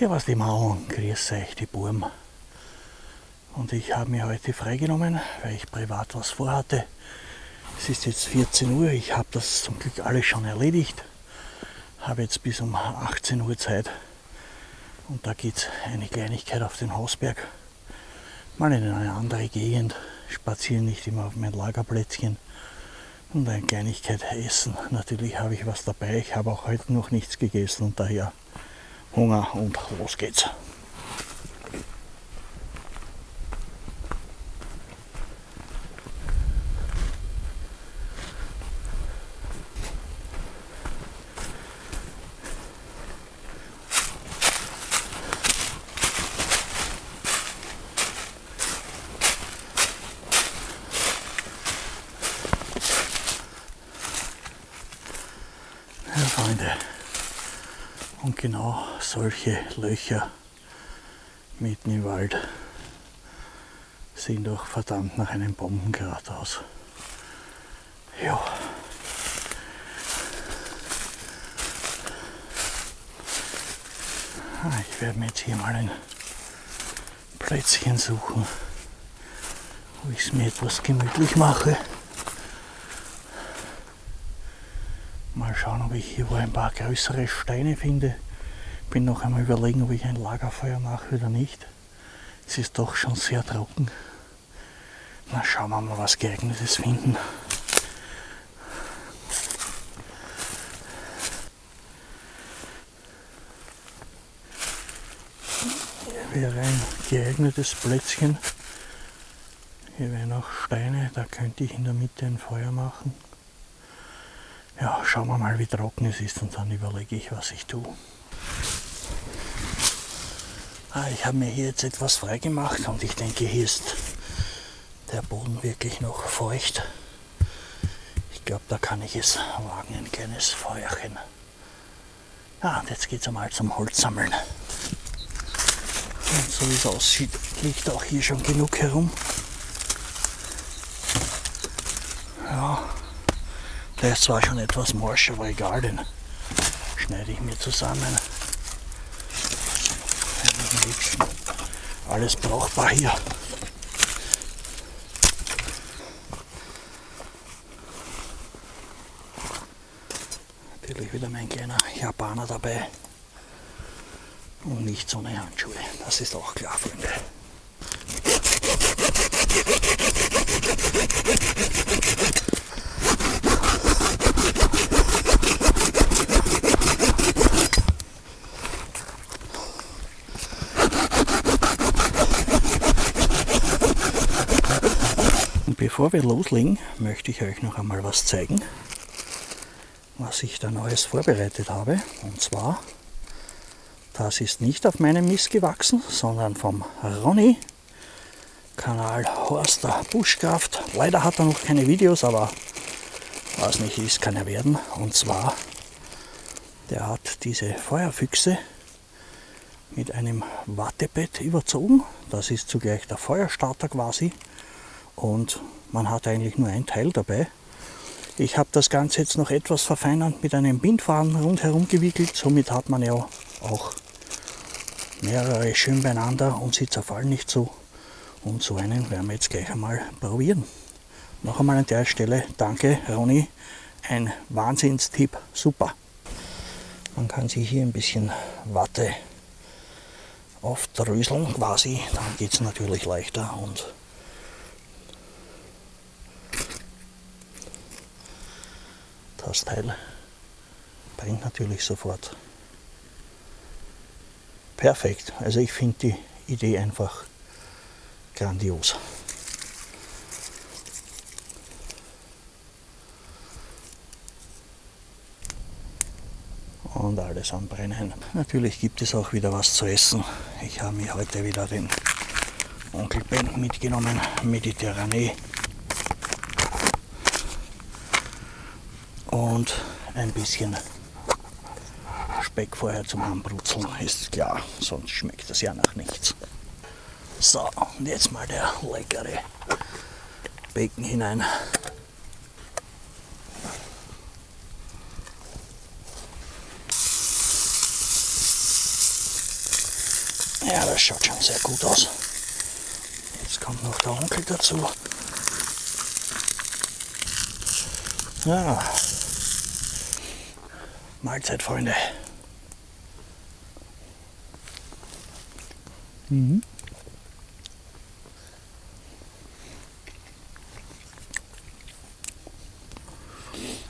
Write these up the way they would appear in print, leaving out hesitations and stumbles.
Servus die Mauern, grüß euch die Burm. Und ich habe mir heute freigenommen, weil ich privat was vorhatte. Es ist jetzt 14 Uhr, ich habe das zum Glück alles schon erledigt. Habe jetzt bis um 18 Uhr Zeit. Und da geht es eine Kleinigkeit auf den Hausberg. Mal in eine andere Gegend, spazieren nicht immer auf mein Lagerplätzchen. Und eine Kleinigkeit essen. Natürlich habe ich was dabei, ich habe auch heute noch nichts gegessen und daher Hunger und los geht's. Ja, Freunde, und genau solche Löcher mitten im Wald sehen doch verdammt nach einem Bombenkrater aus. Ja. Ich werde mir jetzt hier mal ein Plätzchen suchen, wo ich es mir etwas gemütlich mache. Mal schauen, ob ich hier wo ein paar größere Steine finde. Bin noch einmal überlegen, ob ich ein Lagerfeuer mache oder nicht. Es ist doch schon sehr trocken. Na, schauen wir mal, was Geeignetes finden. Hier wäre ein geeignetes Plätzchen. Hier wären auch Steine, da könnte ich in der Mitte ein Feuer machen. Ja, schauen wir mal, wie trocken es ist und dann überlege ich, was ich tue. Ich habe mir hier jetzt etwas frei gemacht und ich denke, hier ist der Boden wirklich noch feucht. Ich glaube, da kann ich es wagen, ein kleines Feuerchen. Und jetzt geht es einmal zum Holzsammeln. Und so wie es aussieht, liegt auch hier schon genug herum. Ja. Der ist zwar schon etwas morsch, aber egal, den schneide ich mir zusammen. Alles brauchbar hier. Natürlich wieder mein kleiner Japaner dabei. Und nicht ohne Handschuhe, das ist auch klar, Freunde. Bevor wir loslegen, möchte ich euch noch einmal was zeigen, was ich da Neues vorbereitet habe. Und zwar, das ist nicht auf meinem Mist gewachsen, sondern vom Ronny, Kanal Horster Buschkraft. Leider hat er noch keine Videos, aber was nicht ist, kann er werden. Und zwar, der hat diese Feuerfüchse mit einem Wattebett überzogen. Das ist zugleich der Feuerstarter quasi. Und man hat eigentlich nur ein Teil dabei. Ich habe das Ganze jetzt noch etwas verfeinert mit einem Bindfaden rundherum gewickelt. Somit hat man ja auch mehrere schön beieinander und sie zerfallen nicht so. Und so einen werden wir jetzt gleich einmal probieren. Noch einmal an der Stelle danke Ronny, ein Wahnsinnstipp, super. Man kann sich hier ein bisschen Watte aufdröseln quasi, dann geht es natürlich leichter und das Teil brennt natürlich sofort. Perfekt, also ich finde die Idee einfach grandios. Und alles anbrennen. Natürlich gibt es auch wieder was zu essen. Ich habe mir heute wieder den Onkel Ben mitgenommen, Mediterranee. Und ein bisschen Speck vorher zum Anbrutzeln, ist klar, sonst schmeckt das ja nach nichts. So, und jetzt mal der leckere Bacon hinein. Ja, das schaut schon sehr gut aus. Jetzt kommt noch der Onkel dazu. Ja. Mahlzeit, Freunde. Mhm.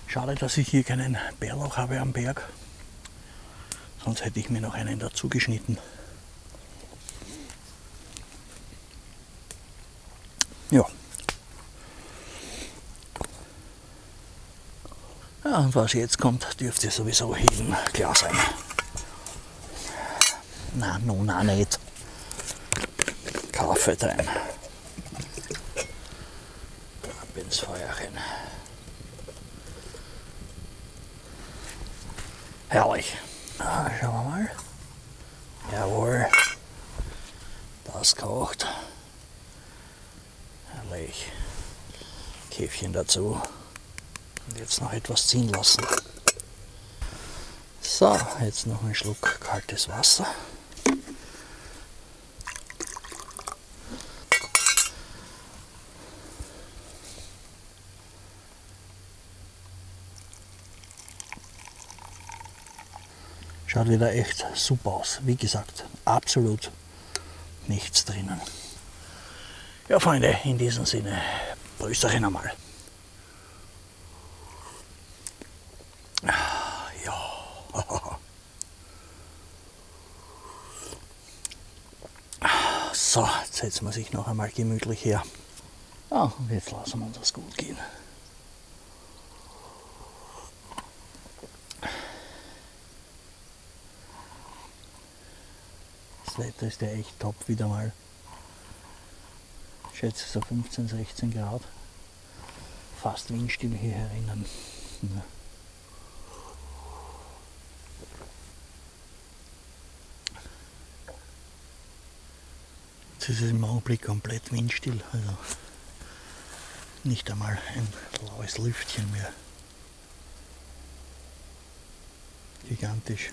Schade, dass ich hier keinen Bärlauch habe am Berg. Sonst hätte ich mir noch einen dazu geschnitten. Ja. Ja, und was jetzt kommt, dürfte sowieso jedem klar sein. Na, nun auch nicht. Kaffee rein. Ab ins Feuerchen. Herrlich. Ah, schauen wir mal. Jawohl. Das kocht. Herrlich. Käfchen dazu. Und jetzt noch etwas ziehen lassen. So, jetzt noch ein Schluck kaltes Wasser. Schaut wieder echt super aus. Wie gesagt, absolut nichts drinnen. Ja, Freunde, in diesem Sinne, grüßt euch einmal. Ja. So, jetzt setzen wir sich noch einmal gemütlich her. Ja, und jetzt lassen wir uns das gut gehen. Das Wetter ist ja echt top wieder mal. Ich schätze so 15, 16 Grad. Fast windstill hier herinnen. Ja. Jetzt ist es im Augenblick komplett windstill. Also nicht einmal ein laues Lüftchen mehr. Gigantisch.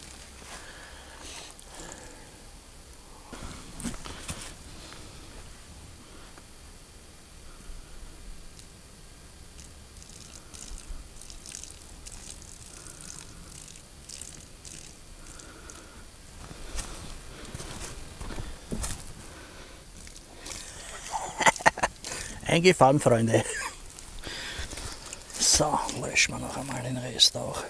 Eingefahren, Freunde. So, löschen wir noch einmal den Rest auch.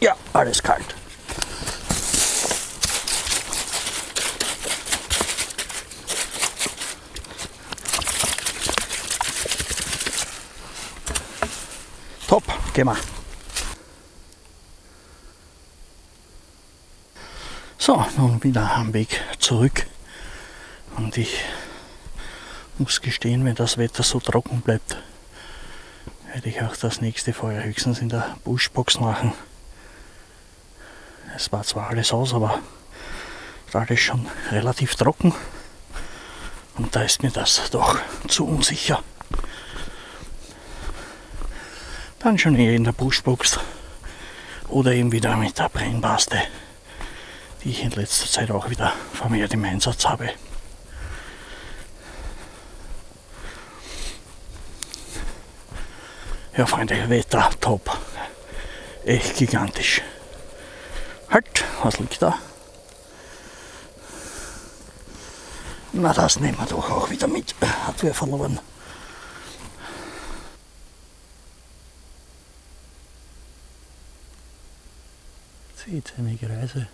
Ja, alles kalt. Top, gehen wir. So, nun wieder am Weg zurück. Und ich muss gestehen, wenn das Wetter so trocken bleibt, werde ich auch das nächste Feuer höchstens in der Buschbox machen. Es war zwar alles aus, aber alles schon relativ trocken. Und da ist mir das doch zu unsicher. Dann schon eher in der Buschbox oder eben wieder mit der Brennpaste, die ich in letzter Zeit auch wieder vermehrt im Einsatz habe. Ja, Freunde, Wetter top. Echt gigantisch. Halt, was liegt da? Na, das nehmen wir doch auch wieder mit. Hat wer verloren. Seht eine Greise.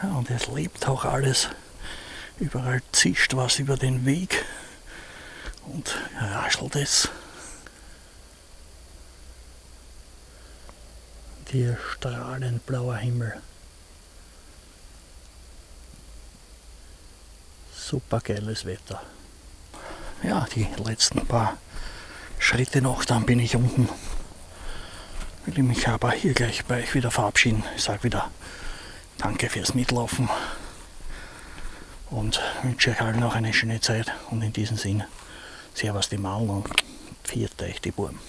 Ja, und es lebt auch alles. Überall zischt was über den Weg und raschelt es. Hier strahlend blauer Himmel. Super geiles Wetter. Ja, die letzten paar Schritte noch, dann bin ich unten. Will ich mich aber hier gleich bei euch wieder verabschieden. Ich sage wieder danke fürs Mitlaufen und wünsche euch allen noch eine schöne Zeit. Und in diesem Sinne, servus die Maulen und pfiat euch die Buben.